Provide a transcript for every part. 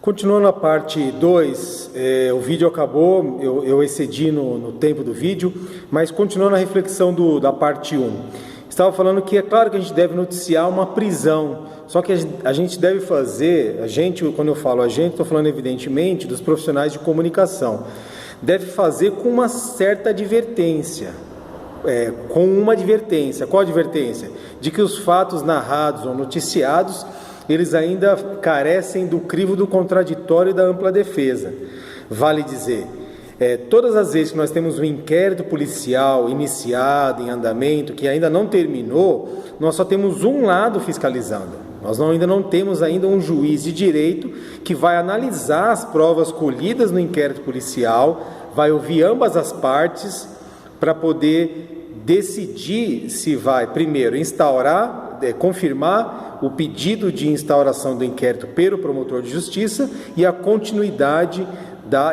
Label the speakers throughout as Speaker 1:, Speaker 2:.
Speaker 1: Continuando a parte 2, o vídeo acabou, eu excedi no tempo do vídeo, mas continuando a reflexão da parte 1. Estava falando que é claro que a gente deve noticiar uma prisão, só que a gente deve fazer, quando eu falo a gente, estou falando evidentemente dos profissionais de comunicação, deve fazer com uma certa advertência. Qual advertência? De que os fatos narrados ou noticiados, eles ainda carecem do crivo do contraditório e da ampla defesa. Vale dizer, todas as vezes que nós temos um inquérito policial iniciado, em andamento, que ainda não terminou, nós só temos um lado fiscalizando. Nós ainda não temos ainda um juiz de direito que vai analisar as provas colhidas no inquérito policial, vai ouvir ambas as partes para poder decidir se vai, primeiro, confirmar o pedido de instauração do inquérito pelo promotor de justiça e a continuidade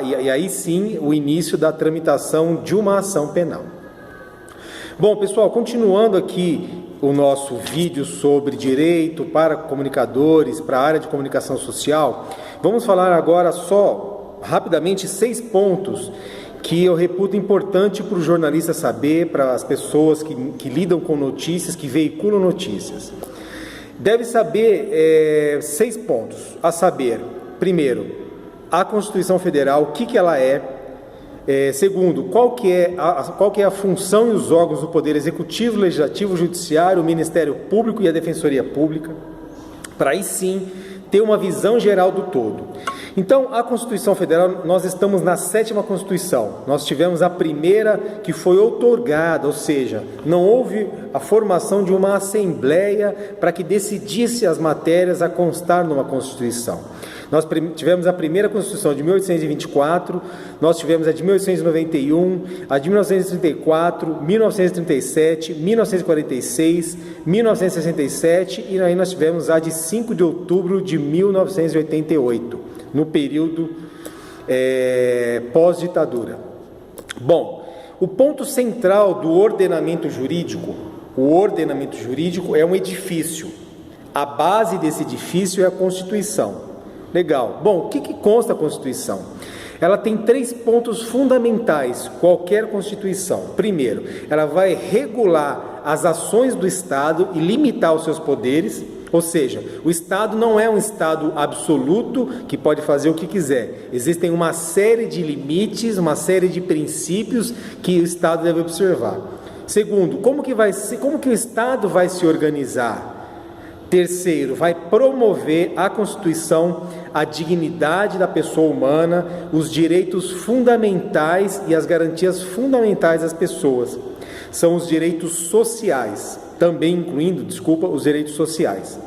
Speaker 1: e aí sim o início da tramitação de uma ação penal. Bom, pessoal, continuando aqui o nosso vídeo sobre direito para comunicadores, para a área de comunicação social, vamos falar agora só rapidamente 6 pontos que eu reputo importante para o jornalista saber, para as pessoas que lidam com notícias, que veiculam notícias. Deve saber 6 pontos, a saber, primeiro, a Constituição Federal, o que ela é. Segundo, qual que é a função e os órgãos do Poder Executivo, Legislativo, Judiciário, o Ministério Público e a Defensoria Pública, para aí sim ter uma visão geral do todo. Então, a Constituição Federal, nós estamos na 7ª Constituição. Nós tivemos a primeira que foi outorgada, ou seja, não houve a formação de uma assembleia para que decidisse as matérias a constar numa Constituição. Nós tivemos a primeira Constituição de 1824, nós tivemos a de 1891, a de 1934, 1937, 1946, 1967 e aí nós tivemos a de 5 de outubro de 1988, no período pós-ditadura. Bom, o ponto central do ordenamento jurídico, é um edifício. A base desse edifício é a Constituição. Legal. Bom, o que consta a Constituição? Ela tem 3 pontos fundamentais, qualquer Constituição. Primeiro, ela vai regular as ações do Estado e limitar os seus poderes, ou seja, o Estado não é um Estado absoluto que pode fazer o que quiser. Existem uma série de limites, uma série de princípios que o Estado deve observar. Segundo, como que o Estado vai se organizar? Terceiro, vai promover a Constituição, a dignidade da pessoa humana, os direitos fundamentais e as garantias fundamentais das pessoas. São os direitos sociais, também incluindo, os direitos sociais.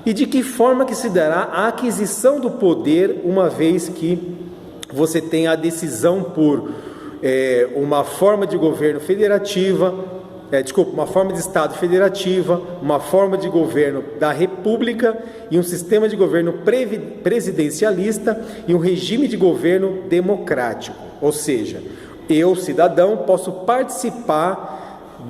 Speaker 1: E de que forma que se dará a aquisição do poder, uma vez que você tem a decisão por uma forma de governo federativa, uma forma de Estado federativa, uma forma de governo da República e um sistema de governo presidencialista e um regime de governo democrático. Ou seja, eu, cidadão, posso participar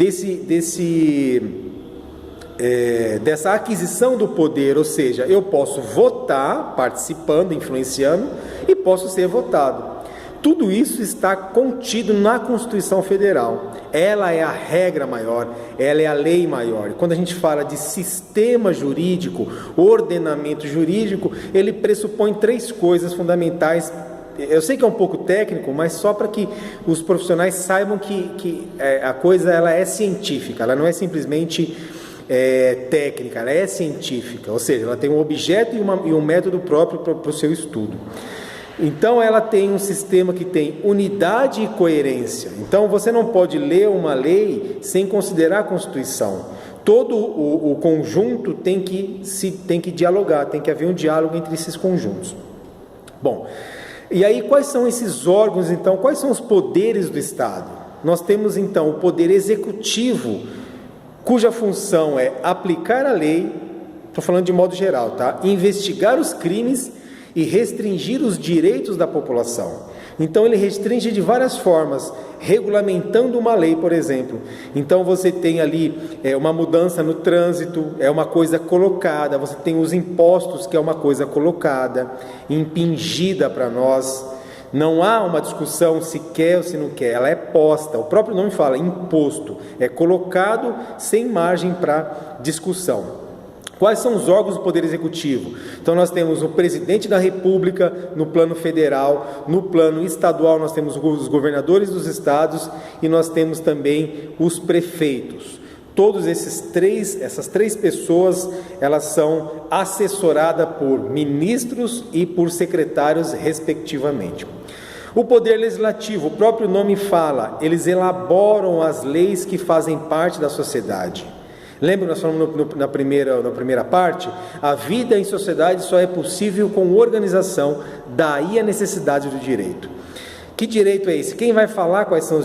Speaker 1: dessa aquisição do poder, ou seja, eu posso votar, participando, influenciando, e posso ser votado. Tudo isso está contido na Constituição Federal. Ela é a regra maior, ela é a lei maior. E quando a gente fala de sistema jurídico, ordenamento jurídico, ele pressupõe 3 coisas fundamentais. Eu sei que é um pouco técnico, mas só para que os profissionais saibam que a coisa ela é científica, ela não é simplesmente técnica, ela é científica, ou seja, ela tem um objeto e um método próprio para o seu estudo. Então ela tem um sistema que tem unidade e coerência. Então você não pode ler uma lei sem considerar a Constituição. Todo o conjunto tem que dialogar, tem que haver um diálogo entre esses conjuntos. Bom, e aí quais são esses órgãos então? Quais são os poderes do Estado? Nós temos então o poder executivo, cuja função é aplicar a lei, estou falando de modo geral, tá? Investigar os crimes e restringir os direitos da população. Então ele restringe de várias formas, regulamentando uma lei, por exemplo. Então você tem ali uma mudança no trânsito, é uma coisa colocada, você tem os impostos, que é uma coisa colocada, impingida para nós. Não há uma discussão se quer ou se não quer, ela é posta, o próprio nome fala, imposto, é colocado sem margem para discussão. Quais são os órgãos do Poder Executivo? Então nós temos o Presidente da República no plano federal, no plano estadual nós temos os governadores dos estados e nós temos também os prefeitos. Todos essas três pessoas, elas são assessoradas por ministros e por secretários, respectivamente. O Poder Legislativo, o próprio nome fala, eles elaboram as leis que fazem parte da sociedade. Lembra que nós falamos na primeira parte? A vida em sociedade só é possível com organização, daí a necessidade do direito. Que direito é esse? Quem vai falar quais são os